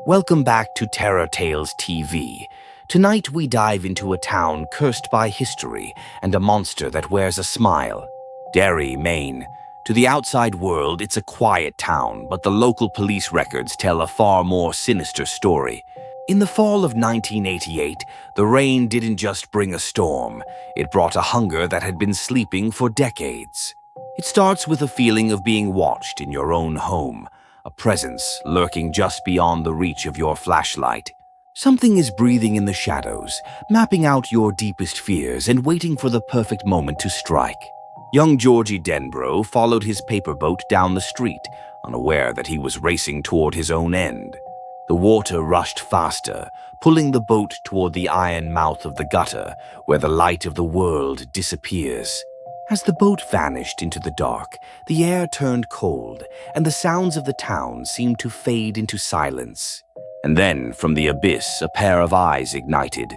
Welcome back to Terror Tales TV. Tonight we dive into a town cursed by history and a monster that wears a smile. Derry, Maine. To the outside world, it's a quiet town, but the local police records tell a far more sinister story. In the fall of 1988, the rain didn't just bring a storm, it brought a hunger that had been sleeping for decades. It starts with a feeling of being watched in your own home, a presence lurking just beyond the reach of your flashlight. Something is breathing in the shadows, mapping out your deepest fears and waiting for the perfect moment to strike. Young Georgie Denbrough followed his paper boat down the street, unaware that he was racing toward his own end. The water rushed faster, pulling the boat toward the iron mouth of the gutter, where the light of the world disappears. As the boat vanished into the dark, the air turned cold, and the sounds of the town seemed to fade into silence. And then, from the abyss, a pair of eyes ignited.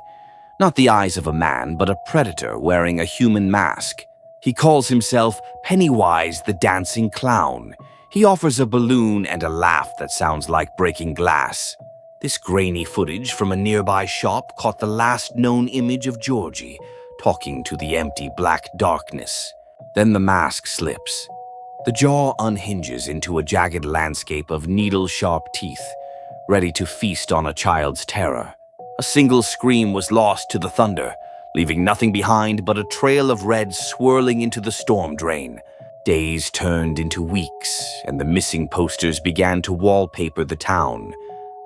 Not the eyes of a man, but a predator wearing a human mask. He calls himself Pennywise the Dancing Clown. He offers a balloon and a laugh that sounds like breaking glass. This grainy footage from a nearby shop caught the last known image of Georgie, talking to the empty black darkness. Then the mask slips. The jaw unhinges into a jagged landscape of needle-sharp teeth, ready to feast on a child's terror. A single scream was lost to the thunder, leaving nothing behind but a trail of red swirling into the storm drain. Days turned into weeks, and the missing posters began to wallpaper the town,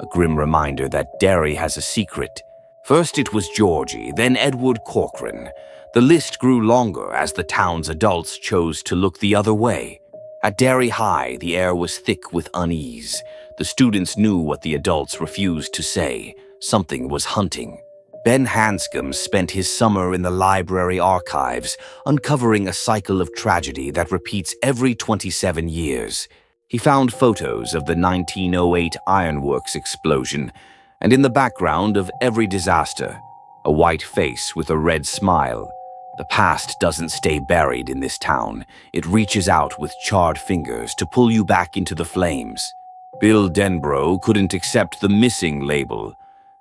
a grim reminder that Derry has a secret. First it was Georgie, then Edward Corcoran. The list grew longer as the town's adults chose to look the other way. At Derry High, the air was thick with unease. The students knew what the adults refused to say. Something was hunting. Ben Hanscom spent his summer in the library archives, uncovering a cycle of tragedy that repeats every 27 years. He found photos of the 1908 ironworks explosion, and in the background of every disaster, a white face with a red smile. The past doesn't stay buried in this town. It reaches out with charred fingers to pull you back into the flames. Bill Denbrough couldn't accept the missing label.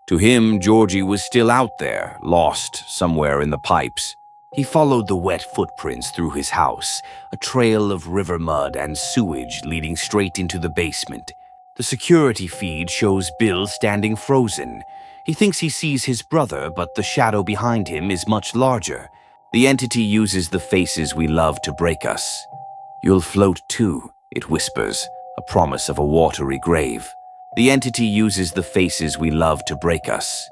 To him, Georgie was still out there, lost somewhere in the pipes. He followed the wet footprints through his house, a trail of river mud and sewage leading straight into the basement. The security feed shows Bill standing frozen. He thinks he sees his brother, but the shadow behind him is much larger. The entity uses the faces we love to break us. "You'll float too," it whispers, a promise of a watery grave. The entity uses the faces we love to break us.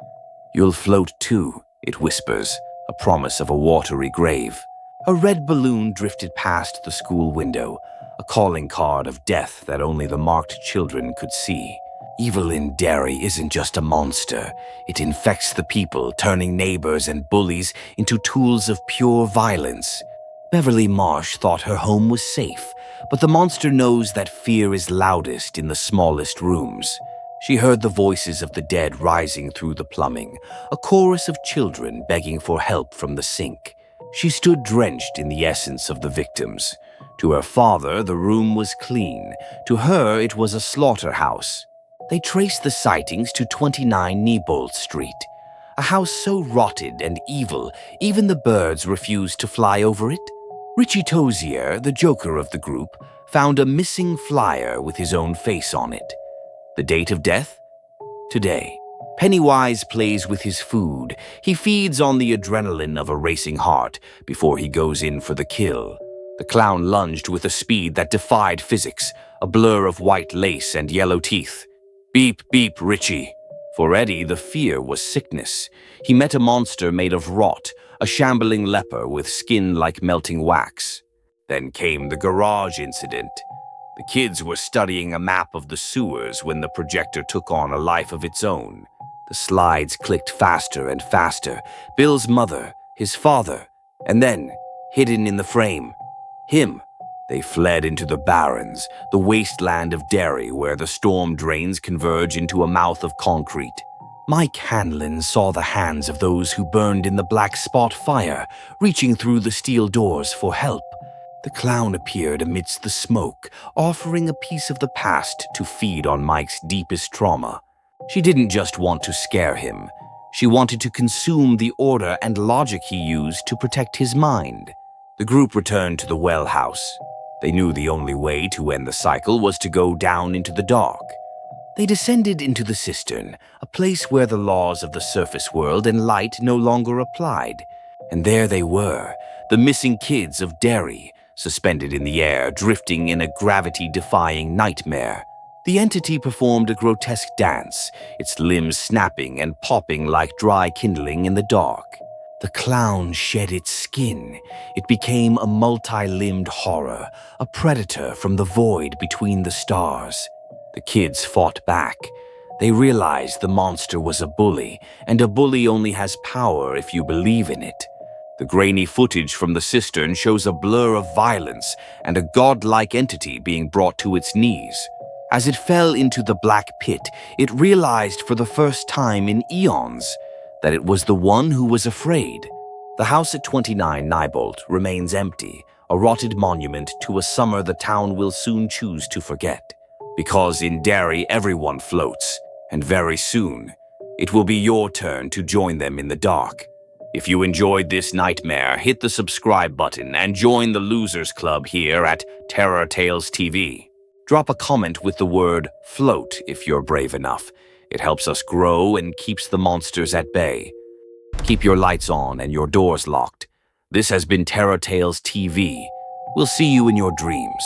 "You'll float too," it whispers, a promise of a watery grave. A red balloon drifted past the school window, a calling card of death that only the marked children could see. Evil in Derry isn't just a monster. It infects the people, turning neighbors and bullies into tools of pure violence. Beverly Marsh thought her home was safe, but the monster knows that fear is loudest in the smallest rooms. She heard the voices of the dead rising through the plumbing, a chorus of children begging for help from the sink. She stood drenched in the essence of the victims. To her father, the room was clean. To her, it was a slaughterhouse. They traced the sightings to 29 Neibolt Street, a house so rotted and evil, even the birds refused to fly over it. Richie Tozier, the joker of the group, found a missing flyer with his own face on it. The date of death? Today. Pennywise plays with his food. He feeds on the adrenaline of a racing heart before he goes in for the kill. The clown lunged with a speed that defied physics, a blur of white lace and yellow teeth. Beep, beep, Richie. For Eddie, the fear was sickness. He met a monster made of rot, a shambling leper with skin like melting wax. Then came the garage incident. The kids were studying a map of the sewers when the projector took on a life of its own. The slides clicked faster and faster. Bill's mother, his father, and then, hidden in the frame, him. They fled into the barrens, the wasteland of Derry where the storm drains converge into a mouth of concrete. Mike Hanlon saw the hands of those who burned in the black spot fire, reaching through the steel doors for help. The clown appeared amidst the smoke, offering a piece of the past to feed on Mike's deepest trauma. She didn't just want to scare him. She wanted to consume the order and logic he used to protect his mind. The group returned to the well house. They knew the only way to end the cycle was to go down into the dark. They descended into the cistern, a place where the laws of the surface world and light no longer applied. And there they were, the missing kids of Derry, suspended in the air, drifting in a gravity-defying nightmare. The entity performed a grotesque dance, its limbs snapping and popping like dry kindling in the dark. The clown shed its skin. It became a multi-limbed horror, a predator from the void between the stars. The kids fought back. They realized the monster was a bully, and a bully only has power if you believe in it. The grainy footage from the cistern shows a blur of violence and a godlike entity being brought to its knees. As it fell into the black pit, it realized for the first time in eons that it was the one who was afraid. The house at 29 Neibolt remains empty, a rotted monument to a summer the town will soon choose to forget. Because in Derry everyone floats, and very soon, it will be your turn to join them in the dark. If you enjoyed this nightmare, hit the subscribe button and join the Losers Club here at Terror Tales TV. Drop a comment with the word float if you're brave enough. It helps us grow and keeps the monsters at bay. Keep your lights on and your doors locked. This has been Terror Tales TV. We'll see you in your dreams.